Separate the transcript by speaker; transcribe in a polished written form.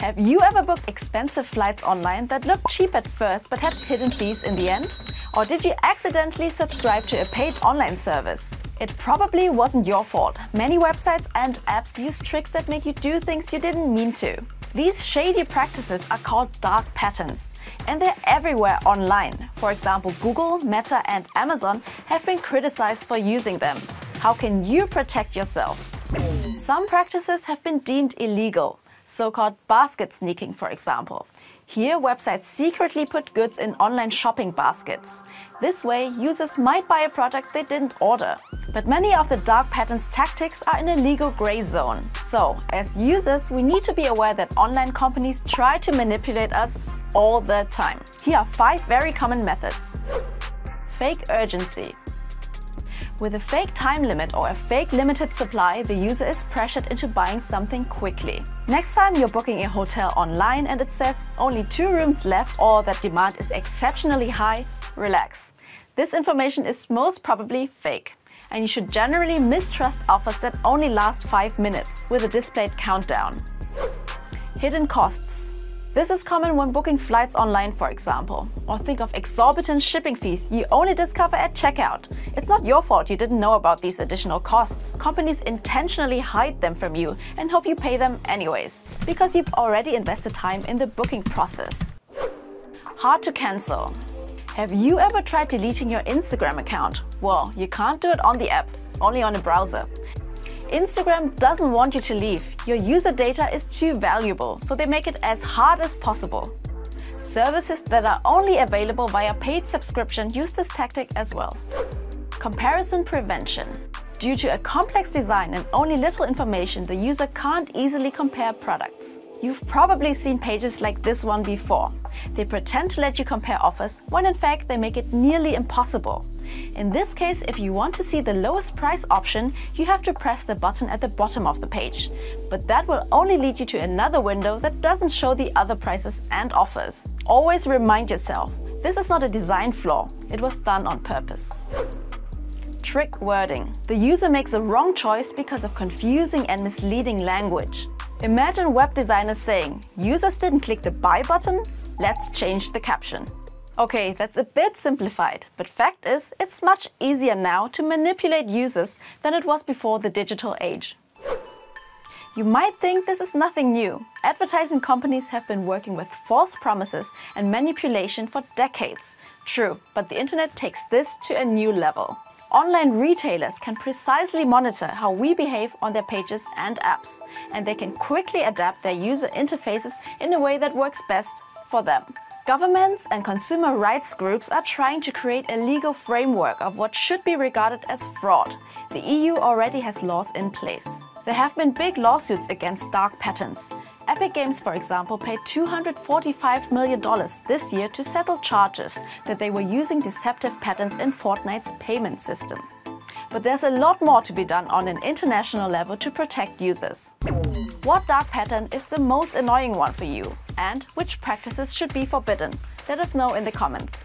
Speaker 1: Have you ever booked expensive flights online that looked cheap at first but had hidden fees in the end? Or did you accidentally subscribe to a paid online service? It probably wasn't your fault. Many websites and apps use tricks that make you do things you didn't mean to. These shady practices are called dark patterns, and they're everywhere online. For example, Google, Meta, and Amazon have been criticized for using them. How can you protect yourself? Some practices have been deemed illegal, so-called basket sneaking, for example. Here, websites secretly put goods in online shopping baskets. This way, users might buy a product they didn't order. But many of the dark patterns tactics are in a legal gray zone. So, as users, we need to be aware that online companies try to manipulate us all the time. Here are 5 very common methods. Fake urgency. With a fake time limit or a fake limited supply, the user is pressured into buying something quickly. Next time you're booking a hotel online and it says only 2 rooms left or that demand is exceptionally high, relax. This information is most probably fake, and you should generally mistrust offers that only last 5 minutes with a displayed countdown. Hidden costs. This is common when booking flights online, for example. Or think of exorbitant shipping fees you only discover at checkout. It's not your fault you didn't know about these additional costs. Companies intentionally hide them from you and hope you pay them anyways, because you've already invested time in the booking process. Hard to cancel. Have you ever tried deleting your Instagram account? Well, you can't do it on the app, only on a browser. Instagram doesn't want you to leave. Your user data is too valuable, so they make it as hard as possible. Services that are only available via paid subscription use this tactic as well. Comparison prevention. Due to a complex design and only little information, the user can't easily compare products. You've probably seen pages like this one before. They pretend to let you compare offers, when in fact they make it nearly impossible. In this case, if you want to see the lowest price option, you have to press the button at the bottom of the page. But that will only lead you to another window that doesn't show the other prices and offers. Always remind yourself, this is not a design flaw, it was done on purpose. Trick wording. The user makes a wrong choice because of confusing and misleading language. Imagine web designers saying, users didn't click the buy button, let's change the caption. Okay, that's a bit simplified, but fact is, it's much easier now to manipulate users than it was before the digital age. You might think this is nothing new. Advertising companies have been working with false promises and manipulation for decades. True, but the internet takes this to a new level. Online retailers can precisely monitor how we behave on their pages and apps, and they can quickly adapt their user interfaces in a way that works best for them. Governments and consumer rights groups are trying to create a legal framework of what should be regarded as fraud. The EU already has laws in place. There have been big lawsuits against dark patterns. Epic Games, for example, paid $245 million this year to settle charges that they were using deceptive patterns in Fortnite's payment system. But there's a lot more to be done on an international level to protect users. What dark pattern is the most annoying one for you? And which practices should be forbidden? Let us know in the comments.